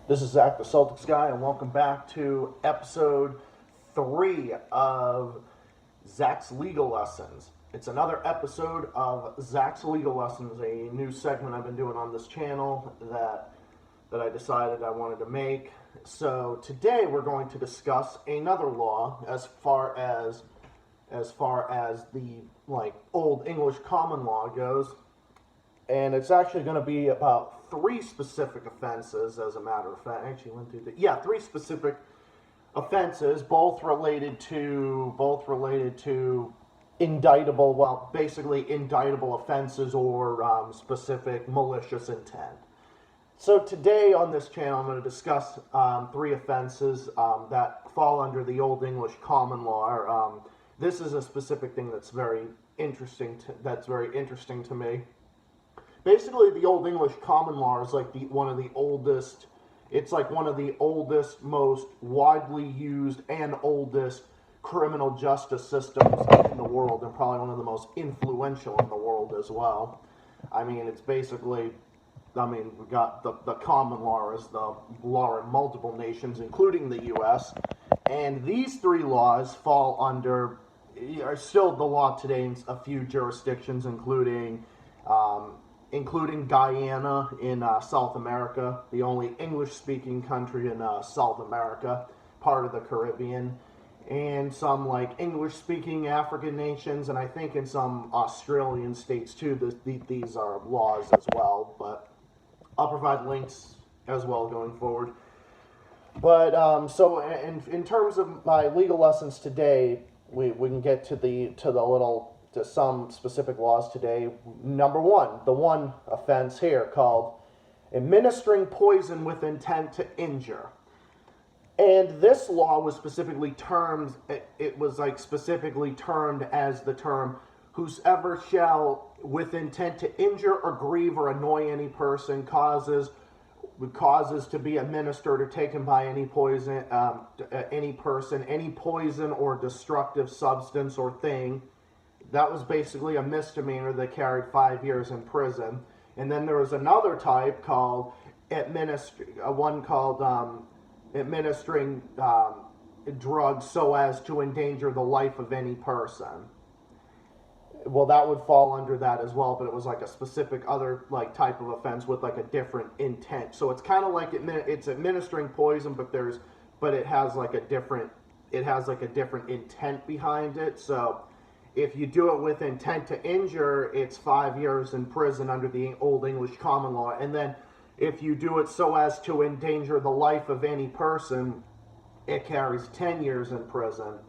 This is Zach, the Celtics guy, and welcome back to episode 3 of Zach's Legal Lessons. It's another episode of Zach's Legal Lessons, a new segment I've been doing on this channel that I decided I wanted to make. So today we're going to discuss another law as far as the old English common law goes. And it's actually going to be about 3 specific offenses, as a matter of fact. Actually, 3 specific offenses, both related to indictable, well, basically indictable offenses or specific malicious intent. So today on this channel, I'm going to discuss 3 offenses that fall under the Old English common law. This is a specific thing that's very interesting to me. Basically, the Old English common law is like one of the oldest, most widely used and oldest criminal justice systems in the world, and probably one of the most influential in the world as well. I mean, it's basically, we got the common law as the law in multiple nations, including the U.S., and these 3 laws are still the law today in a few jurisdictions, including Guyana in South America, the only English-speaking country in South America, part of the Caribbean, and some English-speaking African nations, and I think in some Australian states too. These are laws as well, but I'll provide links as well going forward. But so in terms of my legal lessons today, we can get to some specific laws today. Number 1, the one offense here called administering poison with intent to injure. And this law was specifically termed, specifically termed as the term, whosoever shall with intent to injure or grieve or annoy any person causes to be administered or taken by any poison, any person, any poison or destructive substance or thing. That was basically a misdemeanor that carried 5 years in prison. And then there was another type called administering drugs so as to endanger the life of any person. Well, that would fall under that as well, but it was like a specific other type of offense with a different intent. So it's kind of like it's administering poison, but it has a different intent behind it. So if you do it with intent to injure, it's 5 years in prison under the Old English common law. And then if you do it so as to endanger the life of any person, it carries 10 years in prison.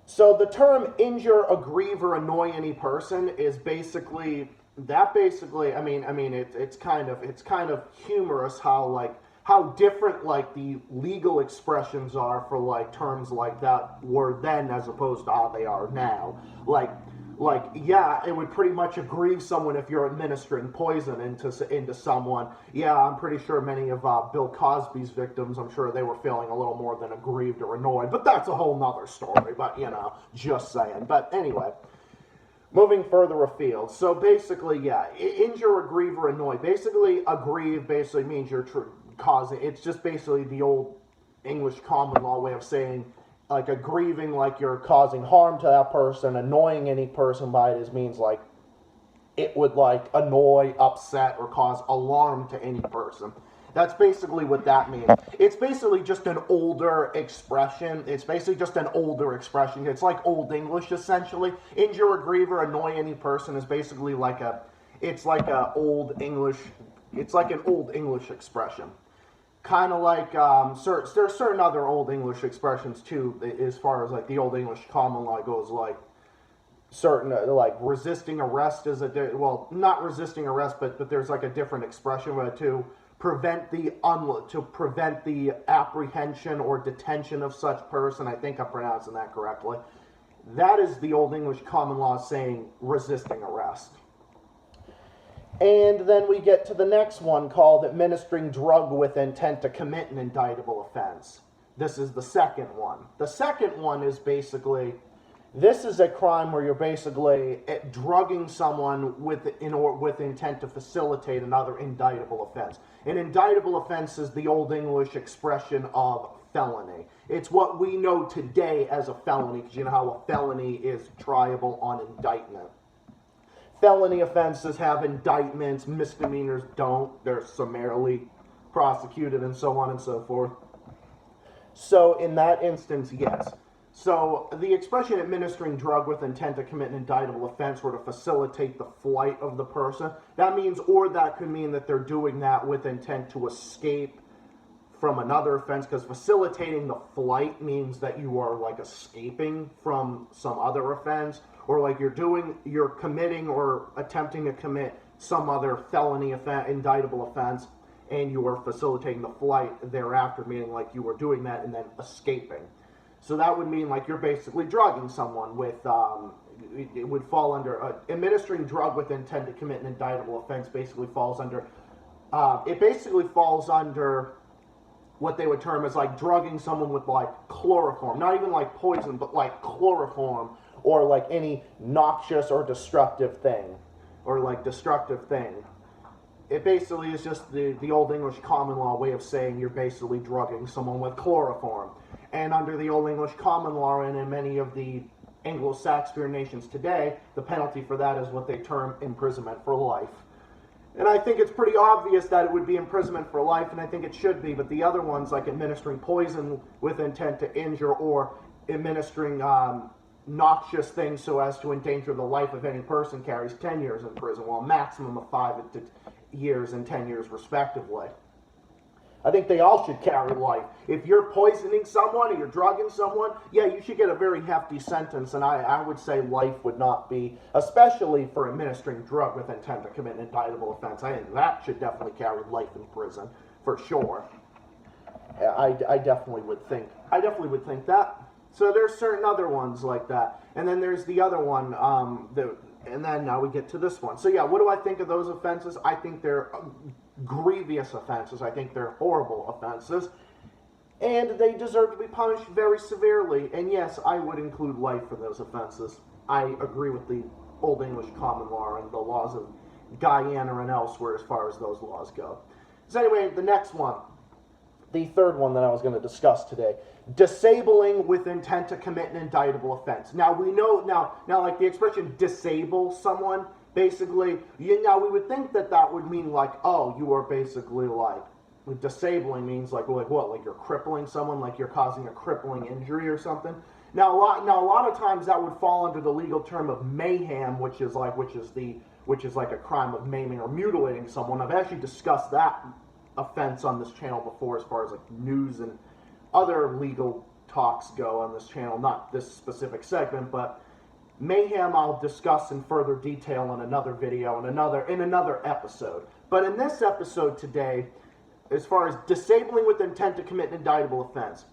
So the term injure, aggrieve, or annoy any person is basically, it's kind of humorous how different the legal expressions are for terms like that were then as opposed to how they are now. Yeah, it would pretty much aggrieve someone if you're administering poison into someone. Yeah, I'm pretty sure many of Bill Cosby's victims, I'm sure they were feeling a little more than aggrieved or annoyed, but that's a whole nother story, but just saying. But anyway, moving further afield. So basically, yeah, injure, aggrieve, or annoy. Basically, aggrieve means you're causing, it's just basically the Old English common law way of saying aggrieving, you're causing harm to that person. Annoying any person by it means it would annoy, upset, or cause alarm to any person. That's basically what that means. It's basically just an older expression. It's like Old English, essentially. Injure, aggrieve, or annoy any person is basically it's like an Old English expression. Kind of there are certain other Old English expressions too, as far as the Old English common law goes, certain resisting arrest is not resisting arrest, but there's a different expression to prevent the apprehension or detention of such person. I think I'm pronouncing that correctly. That is the Old English common law saying resisting arrest. And then we get to the next one called administering drug with intent to commit an indictable offense. This is the second one. The second one is basically This is a crime where you're basically drugging someone with intent to facilitate another indictable offense. An indictable offense is the Old English expression of felony. It's what we know today as a felony, because you know how a felony is triable on indictment. Felony offenses have indictments, misdemeanors don't. They're summarily prosecuted and so on and so forth. So in that instance, yes. So the expression administering drug with intent to commit an indictable offense or to facilitate the flight of the person, that means, or that could mean that they're doing that with intent to escape from another offense, because facilitating the flight means that you are like escaping from some other offense, or like you're committing or attempting to commit some other felony offense, indictable offense, and you are facilitating the flight thereafter, meaning like you were doing that and then escaping. So that would mean like you're basically drugging someone with, it would fall under, administering drug with intent to commit an indictable offense basically falls under, it basically falls under what they would term as like drugging someone with like chloroform. Not even like poison, but like chloroform, or like any noxious or destructive thing, or like destructive thing. It basically is just the Old English common law way of saying you're basically drugging someone with chloroform. And under the Old English common law and in many of the Anglo-Saxon nations today, the penalty for that is what they term imprisonment for life. And I think it's pretty obvious that it would be imprisonment for life, and I think it should be, but the other ones, like administering poison with intent to injure or administering noxious things so as to endanger the life of any person, carries 10 years in prison, well, a maximum of 5 years and 10 years respectively. I think they all should carry life. If you're poisoning someone or you're drugging someone, yeah, you should get a very hefty sentence, and I would say life would not be, especially for administering drug with intent to commit an indictable offense. I think that should definitely carry life in prison, for sure. I definitely would think that. So there's certain other ones like that. And then there's the other one, and then now we get to this one. So yeah, what do I think of those offenses? I think they're grievous offenses. I think they're horrible offenses, and they deserve to be punished very severely. And yes, I would include life for those offenses. I agree with the Old English common law and the laws of Guyana and elsewhere as far as those laws go. So anyway, the next one, the third one that I was going to discuss today, disabling with intent to commit an indictable offense. Now we know, now like the expression disable someone, basically, now we would think that that would mean like, oh, you are basically like, disabling means like what? Like you're crippling someone, like you're causing a crippling injury or something. Now a lot of times that would fall under the legal term of mayhem, which is like a crime of maiming or mutilating someone. I've actually discussed that offense on this channel before, as far as like news and other legal talks go on this channel. Not this specific segment, but mayhem I'll discuss in further detail in another video, in another episode. But in this episode today, as far as disabling with intent to commit an indictable offense,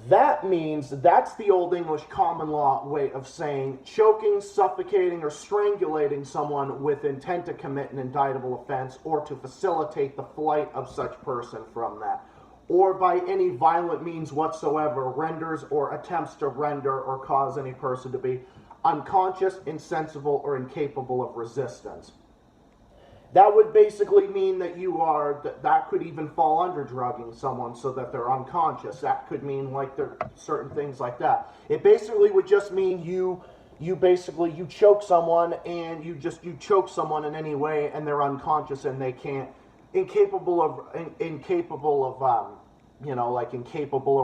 that means that's the Old English common law way of saying choking, suffocating, or strangulating someone with intent to commit an indictable offense or to facilitate the flight of such person from that, or by any violent means whatsoever renders or attempts to render or cause any person to be unconscious, insensible, or incapable of resistance. That would basically mean that that could even fall under drugging someone so that they're unconscious. That could mean like there are certain things like that. It basically would just mean you choke someone, and you choke someone in any way and they're unconscious and they can't, incapable of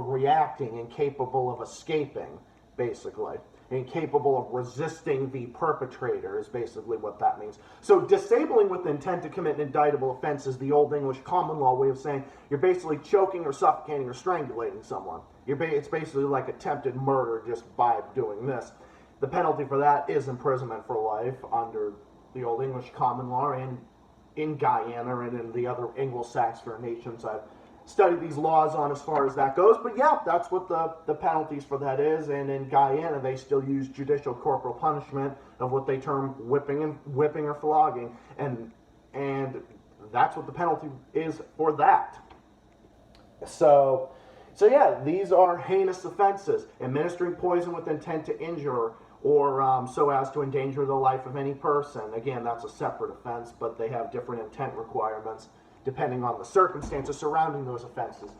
reacting, incapable of escaping, basically. Incapable of resisting the perpetrator is basically what that means. So disabling with intent to commit an indictable offense is the Old English common law way of saying you're basically choking or suffocating or strangulating someone. It's basically like attempted murder just by doing this. The penalty for that is imprisonment for life under the Old English common law, and in Guyana and in the other Anglo-Saxon nations I've studied these laws on as far as that goes. But yeah, that's what the penalties for that is. And in Guyana, they still use judicial corporal punishment of what they term whipping or flogging, and that's what the penalty is for that. So So yeah, these are heinous offenses. Administering poison with intent to injure or so as to endanger the life of any person. Again, that's a separate offense, but they have different intent requirements depending on the circumstances surrounding those offenses.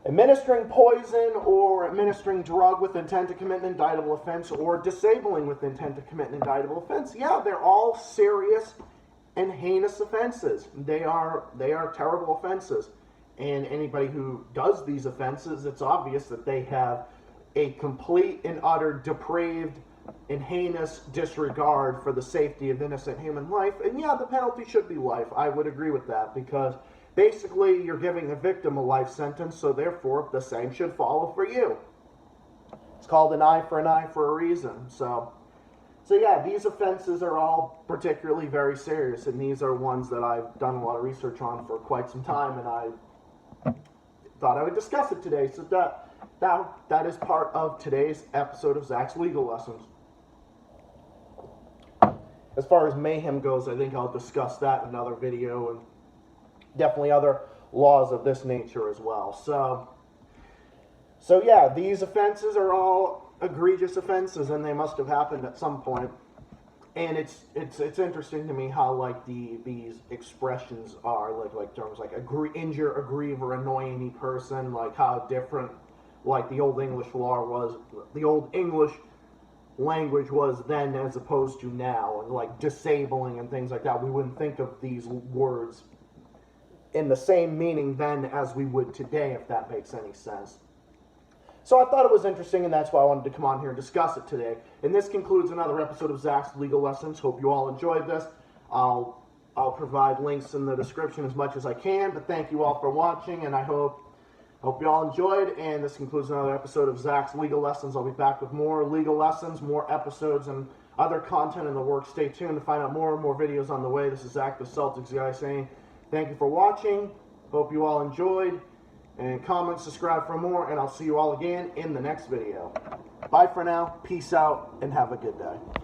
Administering poison or administering drug with intent to commit an indictable offense or disabling with intent to commit an indictable offense. Yeah, they're all serious and heinous offenses. They are terrible offenses. And anybody who does these offenses, it's obvious that they have a complete and utter depraved and heinous disregard for the safety of innocent human life. And yeah, the penalty should be life. I would agree with that, because basically you're giving the victim a life sentence, so therefore the same should follow for you. It's called an eye for a reason. So yeah, these offenses are all particularly very serious, and these are ones that I've done a lot of research on for quite some time, and I thought I would discuss it today. So that is part of today's episode of Zach's Legal Lessons. As far as mayhem goes, I think I'll discuss that in another video, and definitely other laws of this nature as well. So yeah, these offenses are all egregious offenses, and they must have happened at some point. And it's interesting to me how like these expressions are like terms like injure, aggrieve, or annoy any person, like how different like the old English law was, the old English language was then as opposed to now, and like disabling and things like that. We wouldn't think of these words in the same meaning then as we would today, if that makes any sense. So I thought it was interesting, and that's why I wanted to come on here and discuss it today. And this concludes another episode of Zach's Legal Lessons. Hope you all enjoyed this. I'll provide links in the description as much as I can, but thank you all for watching, and I hope you all enjoyed. And this concludes another episode of Zach's Legal Lessons. I'll be back with more legal lessons, more episodes, and other content in the works. Stay tuned to find out more and more videos on the way. This is Zach, the Celtics guy, saying thank you for watching. Hope you all enjoyed. And comment, subscribe for more, and I'll see you all again in the next video. Bye for now, peace out, and have a good day.